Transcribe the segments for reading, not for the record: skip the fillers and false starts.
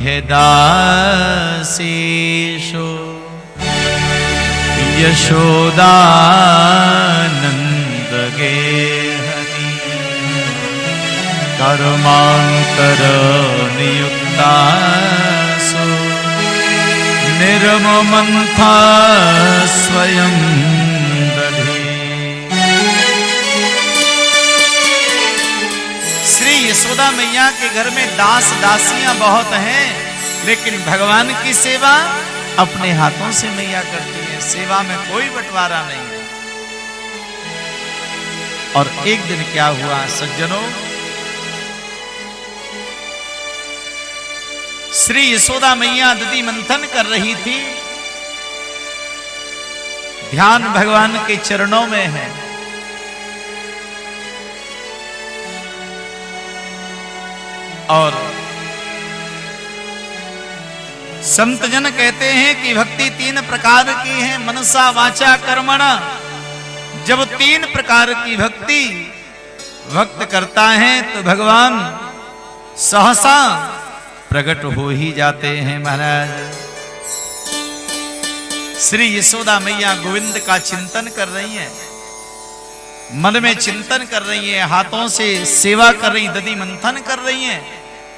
दासेषु यशोदानंद गेहनी कर्मांतर नियुक्तासु निर्ममंथा स्वयं दधि। श्री यशोदा मैया के घर में दास दासियां बहुत हैं, लेकिन भगवान की सेवा अपने हाथों से मैया करती है, सेवा में कोई बंटवारा नहीं है। और एक दिन क्या हुआ सज्जनों, श्री यशोदा मैया दधि मंथन कर रही थी, ध्यान भगवान के चरणों में है। और संत जन कहते हैं कि भक्ति 3 प्रकार की है, मनसा वाचा कर्मणा। जब 3 प्रकार की भक्ति भक्त करता है तो भगवान सहसा प्रकट हो ही जाते हैं। महाराज श्री यशोदा मैया गोविंद का चिंतन कर रही हैं, मन में चिंतन कर रही हैं, हाथों से सेवा कर रही, दधि मंथन कर रही हैं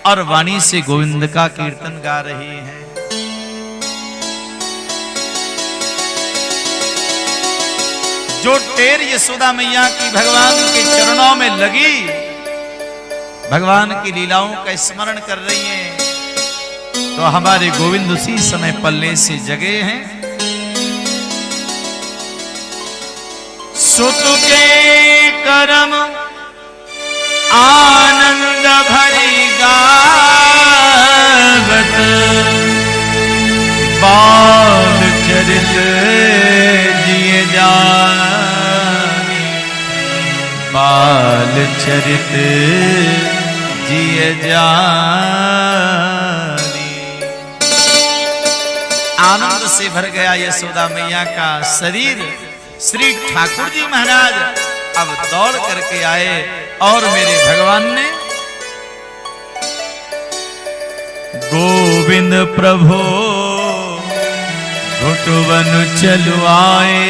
और वाणी से गोविंद का कीर्तन गा रही हैं। जो टेर यशोदा मैया की भगवान के चरणों में लगी, भगवान की लीलाओं का स्मरण कर रही हैं, तो हमारे गोविंद उसी समय पल्ले से जगे हैं। सुत के करम आनंद भरी गावत, बाल चरित जिए जानी, बाल चरित जिए जानी। आनंद से भर गया यशोदा मैया का शरीर। श्री ठाकुर जी महाराज अब दौड़ करके आए और मेरे भगवान ने गोविंद प्रभु घुटवन चलु आए,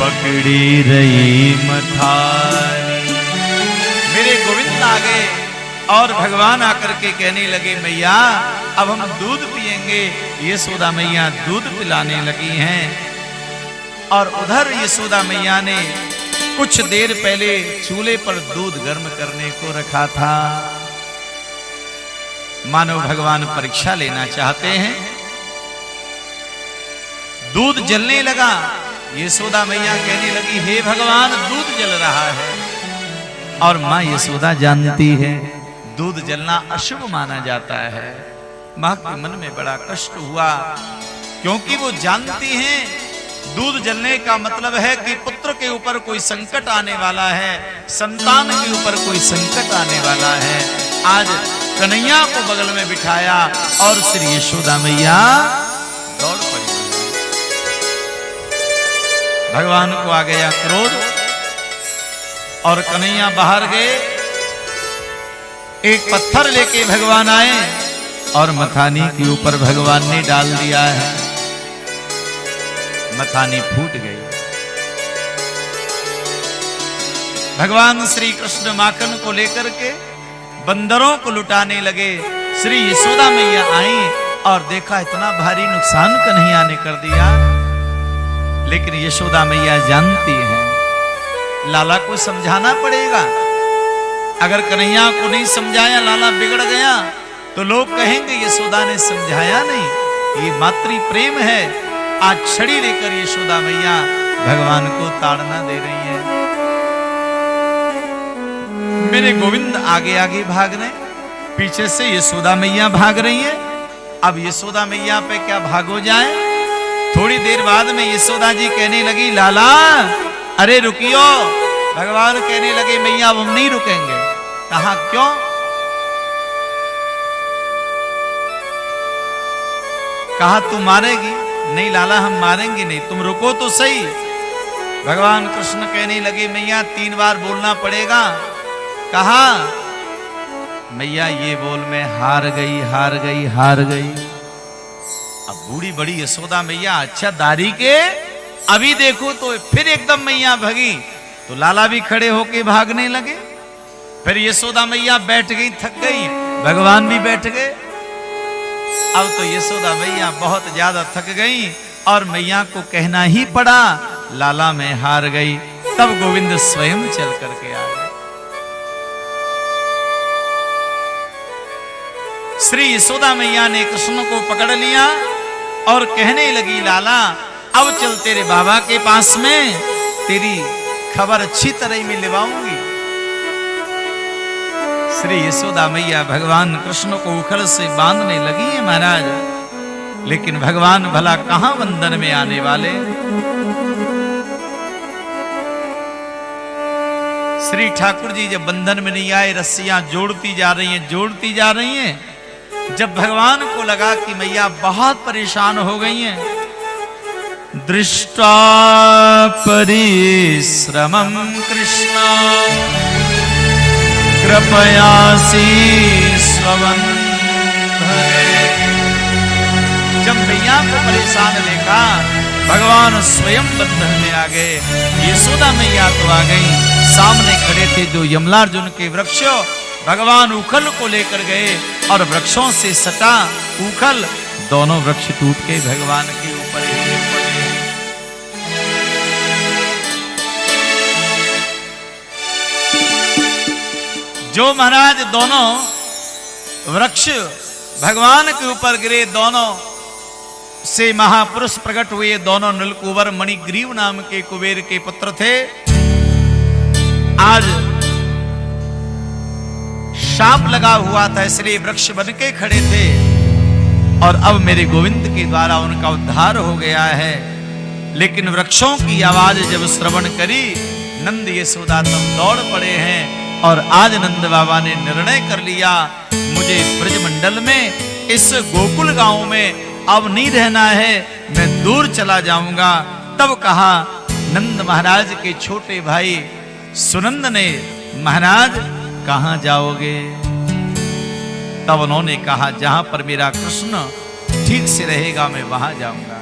पकड़ी रही मथानी। मेरे गोविंद आ गए और भगवान आकर के कहने लगे मैया अब हम दूध पिएंगे। यशोदा मैया दूध पिलाने लगी हैं और उधर यशोदा मैया ने कुछ देर पहले चूल्हे पर दूध गर्म करने को रखा था। मानो भगवान परीक्षा लेना चाहते हैं। दूध जलने लगा, यशोदा मैया कहने लगी हे भगवान दूध जल रहा है। और मां यशोदा जानती है दूध जलना अशुभ माना जाता है। मां के मन में बड़ा कष्ट हुआ, क्योंकि वो जानती हैं दूध जलने का मतलब है कि पुत्र के ऊपर कोई संकट आने वाला है, संतान के ऊपर कोई संकट आने वाला है। आज कन्हैया को बगल में बिठाया और श्री यशोदा मैया दौड़ पड़ी। भगवान को आ गया क्रोध और कन्हैया बाहर गए। एक पत्थर लेके भगवान आए और मथानी के ऊपर भगवान ने डाल दिया है। मथानी फूट गई। भगवान श्री कृष्ण माखन को लेकर के बंदरों को लुटाने लगे। श्री यशोदा मैया आई और देखा इतना भारी नुकसान कन्हैया ने कर दिया। लेकिन यशोदा मैया जानती हैं लाला को समझाना पड़ेगा। अगर कन्हैया को नहीं समझाया, लाला बिगड़ गया तो लोग कहेंगे यशोदा ने समझाया नहीं। ये मातृ प्रेम है। आज छड़ी लेकर यशोदा मैया भगवान को ताड़ना दे रही है। मेरे गोविंद आगे आगे भाग रहे, पीछे से यशोदा मैया भाग रही है। अब यशोदा मैया पे क्या भागो जाए। थोड़ी देर बाद में यशोदा जी कहने लगी लाला अरे रुकियो। भगवान कहने लगे मैया अब हम नहीं रुकेंगे। कहा क्यों? कहा तू मारेगी? नहीं लाला हम मारेंगे नहीं, तुम रुको तो सही। भगवान कृष्ण कहने लगे मैया 3 बार बोलना पड़ेगा। कहा मैया ये बोल मैं हार गई हार गई हार गई। अब बूढ़ी बड़ी यशोदा मैया अच्छा दारी के अभी देखो तो फिर एकदम मैया भगी, तो लाला भी खड़े होके भागने लगे। फिर यशोदा मैया बैठ गई, थक गई, भगवान भी बैठ गए। अब तो यशोदा मैया बहुत ज्यादा थक गई और मैया को कहना ही पड़ा लाला मैं हार गई। तब गोविंद स्वयं चल करके आ गए। श्री यशोदा मैया ने कृष्ण को पकड़ लिया और कहने लगी लाला अब चल तेरे बाबा के पास में, तेरी खबर अच्छी तरह में लिवाऊंगी। श्री यशोदा मैया भगवान कृष्ण को उखड़ से बांधने लगी है महाराज, लेकिन भगवान भला कहां बंधन में आने वाले। श्री ठाकुर जी जब बंधन में नहीं आए, रस्सियां जोड़ती जा रही हैं जोड़ती जा रही हैं। जब भगवान को लगा कि मैया बहुत परेशान हो गई हैं, दृष्टा परिश्रमं कृष्ण कृपयासी स्वबंधने। जब मैया को परेशान देखा भगवान स्वयं बंधन में आ गए। यशोदा मैया तो आ गई, सामने खड़े थे जो यमलार्जुन के वृक्ष, भगवान उखल को लेकर गए और वृक्षों से सटा उखल, दोनों वृक्ष टूट के भगवान के ऊपर गिर पड़े। जो महाराज दोनों वृक्ष भगवान के ऊपर गिरे, दोनों से महापुरुष प्रकट हुए। दोनों नीलकुंवर मणिग्रीव नाम के कुबेर के पुत्र थे। आज शाप लगा हुआ था इसलिए वृक्ष बन के खड़े थे और अब मेरे गोविंद के द्वारा उनका उद्धार हो गया है। लेकिन वृक्षों की आवाज जब श्रवण करी, नंद यशोदा तब दौड़ पड़े हैं और आज नंद बाबा ने निर्णय कर लिया मुझे ब्रजमंडल में इस गोकुल गांव में अब नहीं रहना है, मैं दूर चला जाऊंगा। तब कहा नंद महाराज के छोटे भाई सुनंद ने, महाराज कहां जाओगे? तब उन्होंने कहा जहां पर मेरा कृष्ण ठीक से रहेगा मैं वहां जाऊंगा।